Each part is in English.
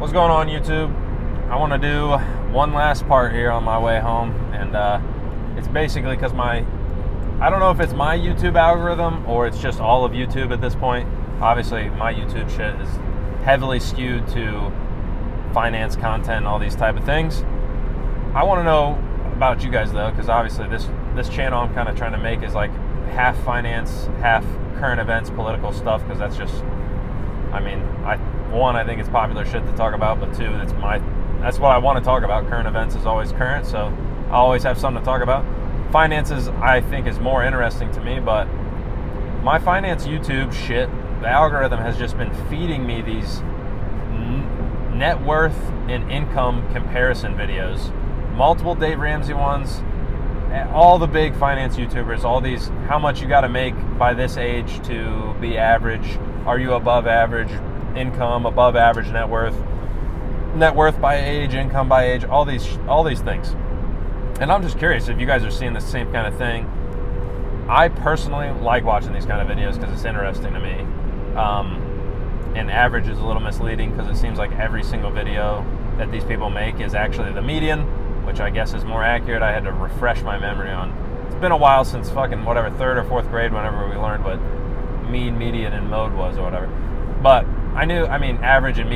What's going on, YouTube? I want to do one last part here on my way home, and it's basically because I don't know if it's my YouTube algorithm or it's just all of YouTube at this point. Obviously, my YouTube shit is heavily skewed to finance content and all these type of things. I want to know about you guys, though, because obviously this channel I'm kind of trying to make is like half finance, half current events, political stuff, because that's just, I think it's popular shit to talk about, but two, that's what I want to talk about. Current events is always current, so I always have something to talk about. Finances, I think, is more interesting to me, but my finance YouTube shit, the algorithm has just been feeding me these net worth and income comparison videos. Multiple Dave Ramsey ones, all the big finance YouTubers, all these, how much you got to make by this age to be average, are you above average income, above average net worth by age, income by age, all these things. And I'm just curious if you guys are seeing the same kind of thing. I personally like watching these kind of videos because it's interesting to me. And average is a little misleading because it seems like every single video that these people make is actually the median, which I guess is more accurate. I had to refresh my memory on. It's been a while since fucking whatever, 3rd or 4th grade, whenever we learned what mean, median, and mode was or whatever. But average and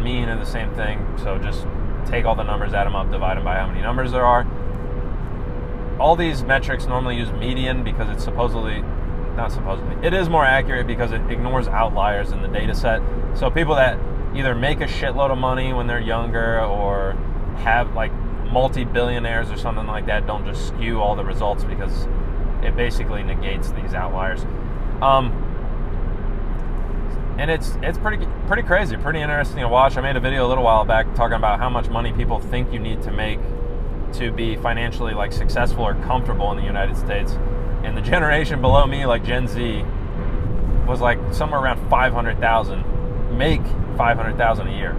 mean are the same thing. So just take all the numbers, add them up, divide them by how many numbers there are. All these metrics normally use median because it's it is more accurate because it ignores outliers in the data set. So people that either make a shitload of money when they're younger or have like multi-billionaires or something like that don't just skew all the results because it basically negates these outliers. And it's pretty crazy, pretty interesting to watch. I made a video a little while back talking about how much money people think you need to make to be financially like successful or comfortable in the United States. And the generation below me, like Gen Z, was like somewhere around 500,000, make 500,000 a year.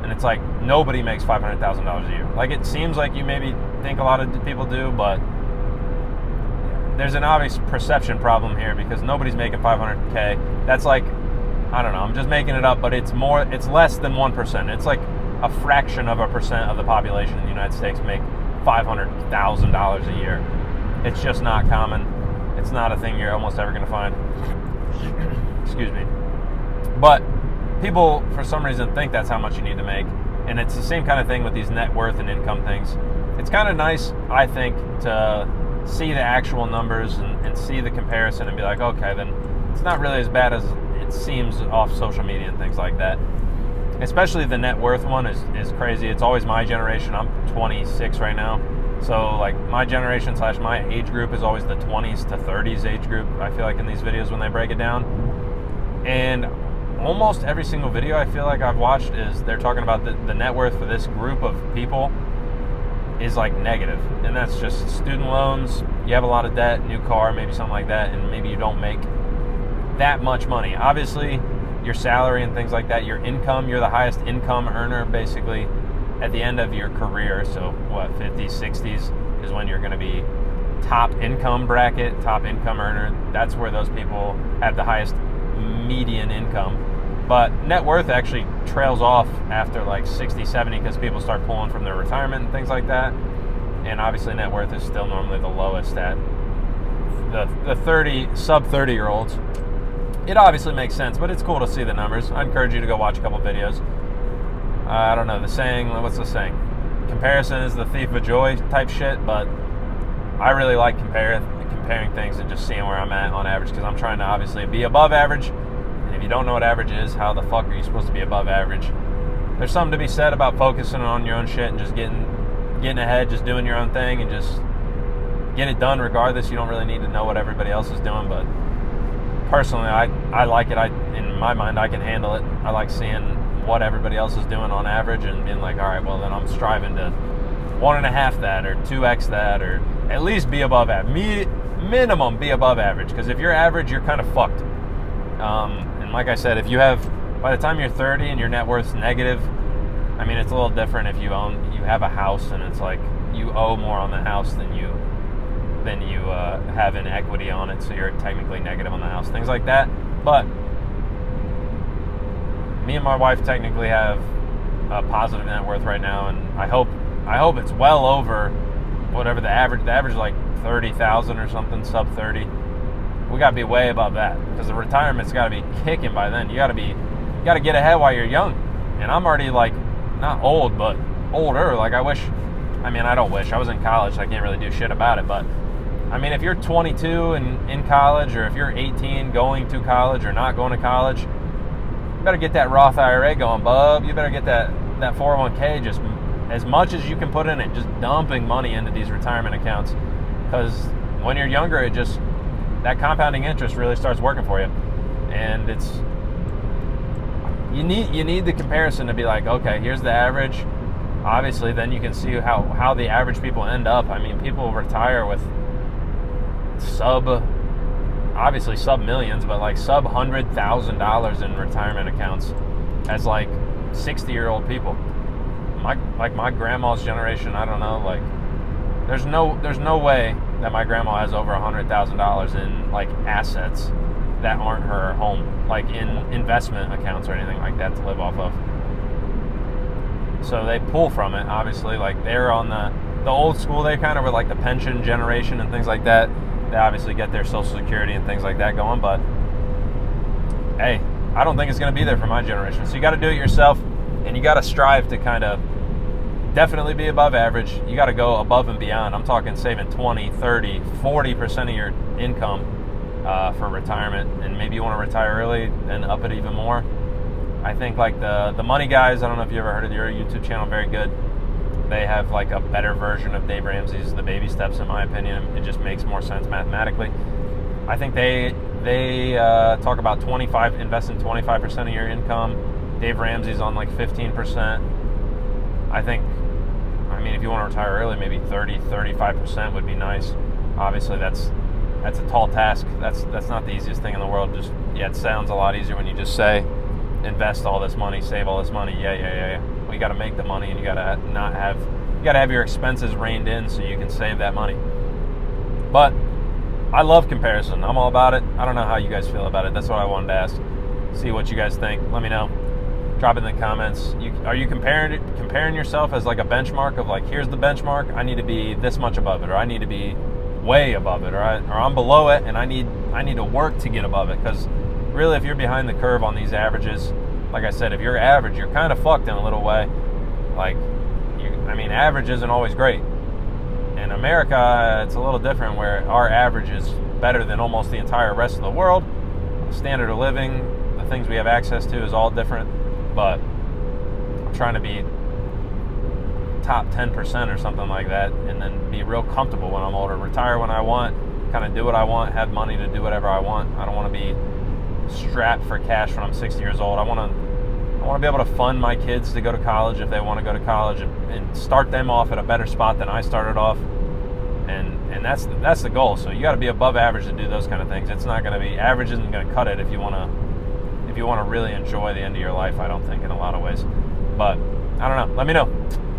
And it's like nobody makes $500,000 a year. Like it seems like you maybe think a lot of people do, but there's an obvious perception problem here because nobody's making 500K. That's like, I don't know, I'm just making it up, but it's less than 1%. It's like a fraction of a percent of the population in the United States make $500,000 a year. It's just not common. It's not a thing you're almost ever going to find. Excuse me. But people, for some reason, think that's how much you need to make. And it's the same kind of thing with these net worth and income things. It's kind of nice, I think, to see the actual numbers and see the comparison and be like, okay, then it's not really as bad as it seems off social media and things like that. Especially the net worth one is crazy. It's always my generation. I'm 26 right now. So like my generation / my age group is always the 20s to 30s age group, I feel like, in these videos when they break it down. And almost every single video I feel like I've watched is they're talking about the net worth for this group of people is like negative. And that's just student loans, you have a lot of debt, new car, maybe something like that, and maybe you don't make that much money. Obviously, your salary and things like that, your income, you're the highest income earner basically at the end of your career. So what, 50s, 60s is when you're going to be top income bracket, top income earner. That's where those people have the highest median income. But net worth actually trails off after like 60, 70 because people start pulling from their retirement and things like that. And obviously net worth is still normally the lowest at the sub 30 year olds. It obviously makes sense, but it's cool to see the numbers. I encourage you to go watch a couple videos. I don't know, what's the saying? Comparison is the thief of joy type shit, but I really like comparing things and just seeing where I'm at on average because I'm trying to obviously be above average. And if you don't know what average is, how the fuck are you supposed to be above average? There's something to be said about focusing on your own shit and just getting ahead, just doing your own thing and just get it done regardless. You don't really need to know what everybody else is doing, but personally, I like it. In my mind, I can handle it. I like seeing what everybody else is doing on average and being like, all right, well, then I'm striving to 1.5 that or 2x that or at least be above average. Minimum be above average, because if you're average, you're kind of fucked. And like I said, by the time you're 30 and your net worth's negative, it's a little different if you have a house and it's like you owe more on the house than you have in equity on it, so you're technically negative on the house, things like that. But me and my wife technically have positive net worth right now, and I hope it's well over whatever the average is, like 30,000 or something, sub 30. We got to be way above that, because the retirement's got to be kicking by then. You got to get ahead while you're young. And I'm already, like, not old, but older. Like, I don't wish. I was in college, so I can't really do shit about it. But, I mean, if you're 22 and in college, or if you're 18 going to college or not going to college, you better get that Roth IRA going, bub. You better get that 401k, just as much as you can put in it, just dumping money into these retirement accounts. Because when you're younger, that compounding interest really starts working for you. And you need the comparison to be like, okay, here's the average. Obviously, then you can see how the average people end up. I mean, people retire with sub millions, but like sub $100,000 in retirement accounts as like 60-year-old people. My grandma's generation, I don't know, like there's no way that my grandma has over $100,000 in like assets that aren't her home, like in investment accounts or anything like that to live off of. So they pull from it, obviously. Like, they're on the old school. They kind of were like the pension generation and things like that. They obviously get their Social Security and things like that going, but hey, I don't think it's going to be there for my generation. So you got to do it yourself, and you got to strive to kind of definitely be above average. You got to go above and beyond. I'm talking saving 20, 30, 40% of your income for retirement, and maybe you want to retire early and up it even more. I think like the Money Guys, I don't know if you ever heard of their YouTube channel, very good. They have like a better version of Dave Ramsey's The Baby Steps, in my opinion. It just makes more sense mathematically. I think they talk about invest in 25% of your income. Dave Ramsey's on like 15%. I mean, if you want to retire early, maybe 30, 35% would be nice. Obviously, that's a tall task. That's not the easiest thing in the world. It sounds a lot easier when you just say, invest all this money, save all this money. Yeah. Well, you got to make the money, and you got to have your expenses reined in so you can save that money. But I love comparison. I'm all about it. I don't know how you guys feel about it. That's what I wanted to ask. See what you guys think. Let me know. Drop it in the comments. Are you comparing yourself as like a benchmark of like, here's the benchmark, I need to be this much above it, or I need to be way above it, or I'm below it and I need to work to get above it? Because really, if you're behind the curve on these averages, like I said, if you're average, you're kind of fucked in a little way. Like, average isn't always great. In America, it's a little different, where our average is better than almost the entire rest of the world. Standard of living, the things we have access to is all different. But I'm trying to be top 10% or something like that, and then be real comfortable when I'm older. Retire when I want, kind of do what I want, have money to do whatever I want. I don't want to be strapped for cash when I'm 60 years old. I want to be able to fund my kids to go to college if they want to go to college, and start them off at a better spot than I started off. And that's the goal. So you got to be above average to do those kind of things. It's not going to be, average isn't going to cut it if you want to really enjoy the end of your life, I don't think, in a lot of ways. But I don't know. Let me know.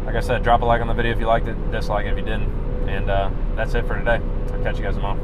Like I said, drop a like on the video if you liked it, dislike it if you didn't. And that's it for today. I'll catch you guys tomorrow.